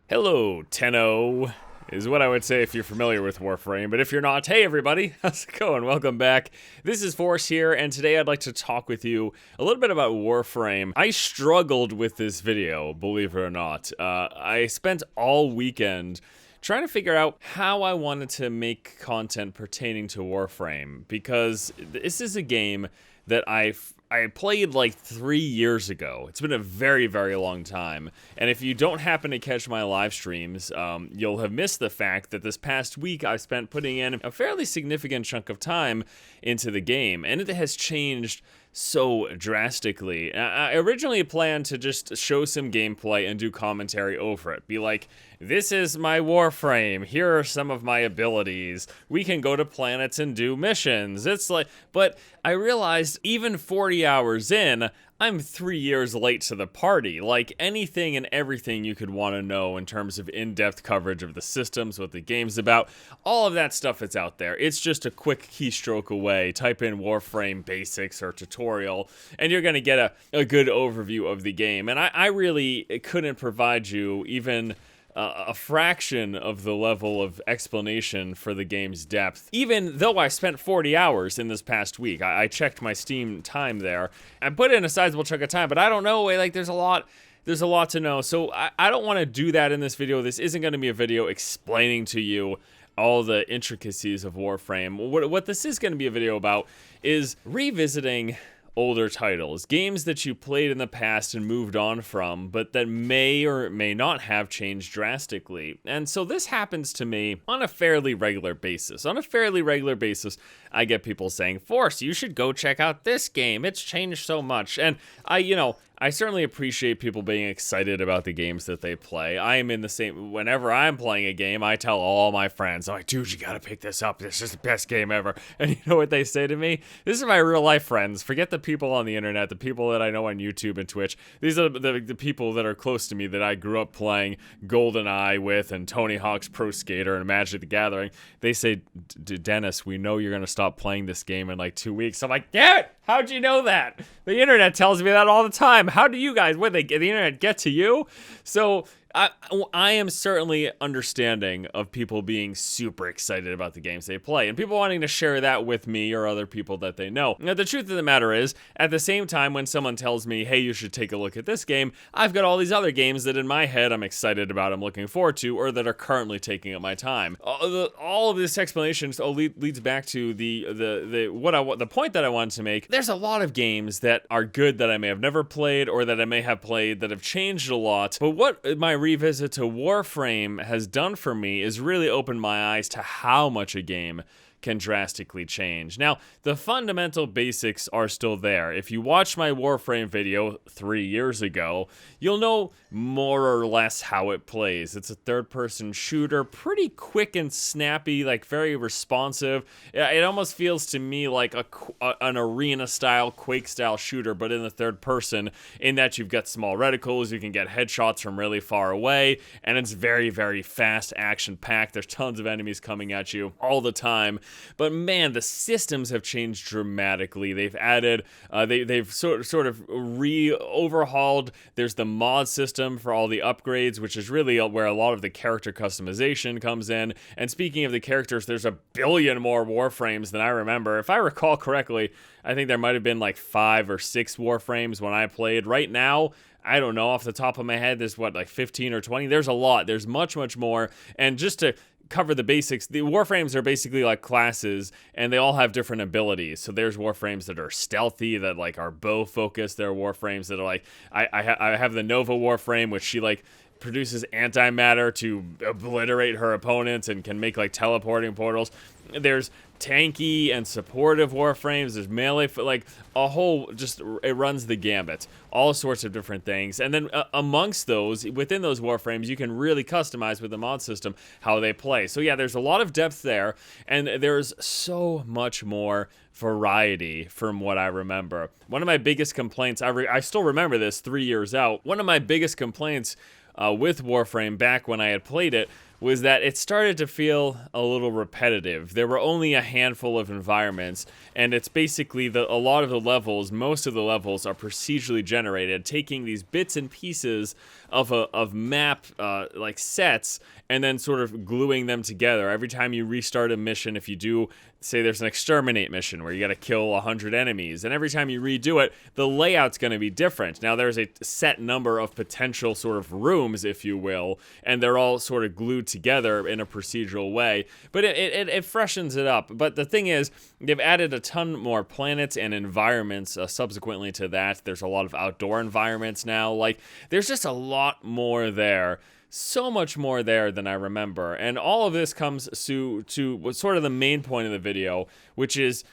Hello, Tenno, is what I would say if you're familiar with Warframe, but if you're not, hey everybody, how's it going? Welcome back. This is Force here, and today I'd like to talk with you a little bit about Warframe. I struggled with this video, believe it or not. I spent all weekend trying to figure out how I wanted to make content pertaining to Warframe, because this is a game that I played like 3 years ago. It's been a very, very long time. And if you don't happen to catch my live streams, you'll have missed the fact that this past week I spent putting in a fairly significant chunk of time into the game. And it has changed so drastically. I originally planned to just show some gameplay and do commentary over it. Be like, this is my Warframe, here are some of my abilities, we can go to planets and do missions. It's like, but I realized even 40 hours in, I'm 3 years late to the party. Like, anything and everything you could want to know in terms of in-depth coverage of the systems, what the game's about, all of that stuff is out there. It's just a quick keystroke away. Type in Warframe basics or tutorial, and you're going to get a good overview of the game. And I really couldn't provide you even a fraction of the level of explanation for the game's depth, even though I spent 40 hours in this past week. I checked my Steam time there. I put in a sizable chunk of time, but I don't know, like, there's a lot to know. So I don't want to do that in this video. This isn't going to be a video explaining to you all the intricacies of Warframe. What this is going to be a video about is revisiting older titles, games that you played in the past and moved on from, but that may or may not have changed drastically. And so this happens to me on a fairly regular basis. On a fairly regular basis, I get people saying, Force, you should go check out this game. It's changed so much. And I certainly appreciate people being excited about the games that they play. I am in the same, whenever I'm playing a game, I tell all my friends, I'm like, dude, you gotta pick this up. This is the best game ever. And you know what they say to me? This are my real life friends. Forget the people on the internet, the people that I know on YouTube and Twitch. These are the people that are close to me that I grew up playing GoldenEye with and Tony Hawk's Pro Skater and Magic the Gathering. They say, Dennis, we know you're gonna stop playing this game in like 2 weeks. I'm like, damn it! How'd you know that? The internet tells me that all the time. How do you guys, the internet get to you? So I am certainly understanding of people being super excited about the games they play and people wanting to share that with me or other people that they know. Now, the truth of the matter is, at the same time, when someone tells me, hey, you should take a look at this game, I've got all these other games that in my head I'm excited about, I'm looking forward to, or that are currently taking up my time. All of this explanation leads back to the point that I wanted to make. There's a lot of games that are good that I may have never played or that I may have played that have changed a lot, but what my revisit to Warframe has done for me is really opened my eyes to how much a game can drastically change. Now, the fundamental basics are still there. If you watch my Warframe video 3 years ago, you'll know more or less how it plays. It's a third-person shooter, pretty quick and snappy, like very responsive. It almost feels to me like an arena-style, Quake-style shooter, but in the third person, in that you've got small reticles, you can get headshots from really far away, and it's very, very fast, action-packed. There's tons of enemies coming at you all the time. But man, the systems have changed dramatically. They've added, they've sort of overhauled. There's the mod system for all the upgrades, which is really where a lot of the character customization comes in. And speaking of the characters, there's a billion more Warframes than I remember. If I recall correctly, I think there might have been like 5 or 6 Warframes when I played. Right now, I don't know off the top of my head, there's like 15 or 20. There's a lot. There's much, much more. And just to cover the basics, the Warframes are basically like classes, and they all have different abilities. So there's Warframes that are stealthy, that like are bow focused. There are Warframes that are like, I have the Nova Warframe, which she like produces antimatter to obliterate her opponents and can make like teleporting portals. There's tanky and supportive Warframes. There's melee, like a whole, just it runs the gambit. All sorts of different things. And then amongst those, within those Warframes, you can really customize with the mod system how they play. So yeah, there's a lot of depth there, and there's so much more variety from what I remember. One of my biggest complaints, I still remember this 3 years out, one of my biggest complaints with Warframe back when I had played it was that it started to feel a little repetitive. There were only a handful of environments, and it's basically a lot of the levels, most of the levels are procedurally generated, taking these bits and pieces of map like sets, and then sort of gluing them together. Every time you restart a mission, if you do, say there's an exterminate mission where you got to kill 100 enemies, and every time you redo it, the layout's going to be different. Now there's a set number of potential sort of rooms, if you will, and they're all sort of glued together in a procedural way, but it freshens it up. But the thing is, they've added a ton more planets and environments subsequently to that. There's a lot of outdoor environments now. Like, there's just a lot more there. So much more there than I remember. And all of this comes to what's sort of the main point of the video, which is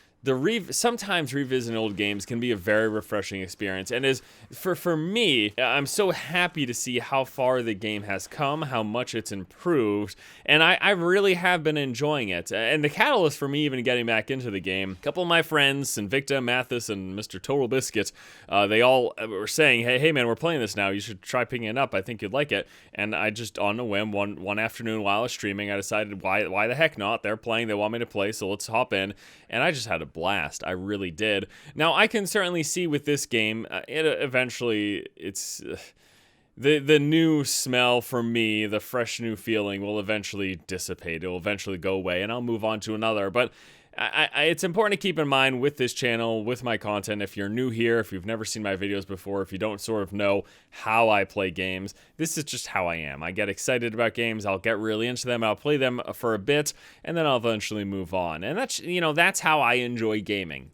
sometimes revisiting old games can be a very refreshing experience, and is for me, I'm so happy to see how far the game has come, how much it's improved, and I really have been enjoying it. And the catalyst for me even getting back into the game, a couple of my friends, Invicta, Mathis, and Mr. Total Biscuit, they all were saying, hey man, we're playing this now, you should try picking it up, I think you'd like it. And I just, on a whim, one afternoon while I was streaming, I decided, why the heck not? They're playing, they want me to play, so let's hop in. And I just had a blast. I really did. Now, I can certainly see with this game, it's the new smell for me, the fresh new feeling will eventually dissipate. It will eventually go away, and I'll move on to another. But it's important to keep in mind with this channel, with my content, if you're new here, if you've never seen my videos before, if you don't sort of know how I play games, this is just how I am. I get excited about games, I'll get really into them, I'll play them for a bit, and then I'll eventually move on. And that's how I enjoy gaming.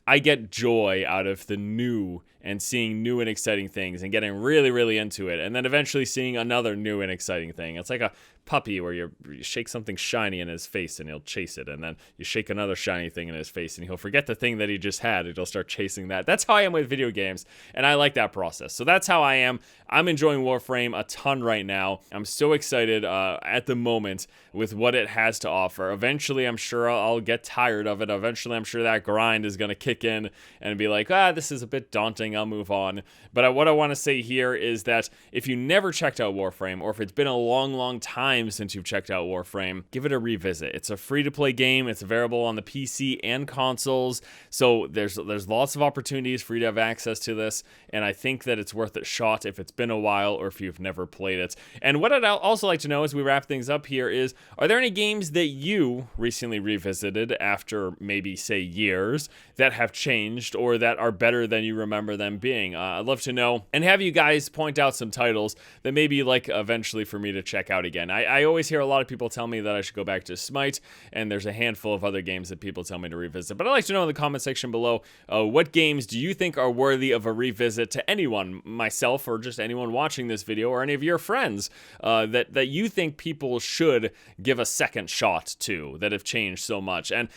I get joy out of the new and seeing new and exciting things and getting really, really into it, and then eventually seeing another new and exciting thing. It's like a puppy where you shake something shiny in his face and he'll chase it, and then you shake another shiny thing in his face and he'll forget the thing that he just had and he'll start chasing that. That's how I am with video games, and I like that process. So that's how I am. I'm enjoying Warframe a ton right now. I'm so excited at the moment with what it has to offer. Eventually, I'm sure I'll get tired of it. Eventually, I'm sure that grind is going to kick in and be like, this is a bit daunting, I'll move on. But what I want to say here is that if you never checked out Warframe, or if it's been a long, long time since you've checked out Warframe, give it a revisit. It's a free-to-play game. It's available on the PC and consoles, so there's lots of opportunities for you to have access to this, and I think that it's worth a shot if it's been a while or if you've never played it. And what I'd also like to know as we wrap things up here is, are there any games that you recently revisited after maybe, say, years that have changed or that are better than you remember them being? I'd love to know, and have you guys point out some titles that maybe you'd like eventually for me to check out again. I always hear a lot of people tell me that I should go back to Smite, and there's a handful of other games that people tell me to revisit. But I'd like to know in the comment section below, what games do you think are worthy of a revisit to anyone, myself, or just anyone watching this video, or any of your friends, that you think people should give a second shot to, that have changed so much. And,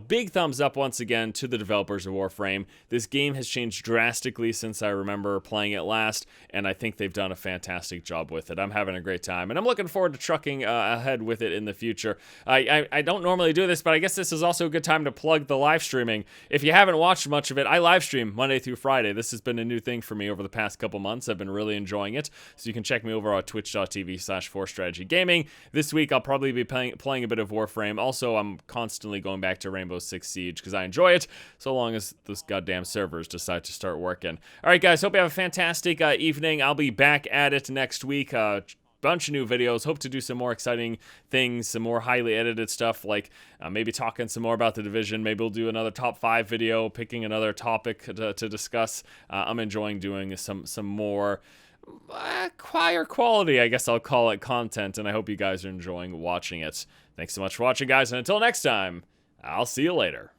big thumbs up once again to the developers of Warframe. This game has changed drastically since I remember playing it last, and I think they've done a fantastic job with it. I'm having a great time, and I'm looking forward to trucking ahead with it in the future. I don't normally do this, but I guess this is also a good time to plug the live streaming. If you haven't watched much of it, I live stream Monday through Friday. This has been a new thing for me over the past couple months. I've been really enjoying it, so you can check me over on twitch.tv/4strategygaming. This week, I'll probably be playing a bit of Warframe. Also, I'm constantly going back to Rainbow Six Siege because I enjoy it, so long as those goddamn servers decide to start working. All right, guys, hope you have a fantastic evening. I'll be back at it next week. Bunch of new videos. Hope to do some more exciting things, some more highly edited stuff, like maybe talking some more about The Division. Maybe we'll do another top 5 video, picking another topic to discuss. I'm enjoying doing some more higher quality, I guess I'll call it, content, and I hope you guys are enjoying watching it. Thanks so much for watching, guys, and until next time, I'll see you later.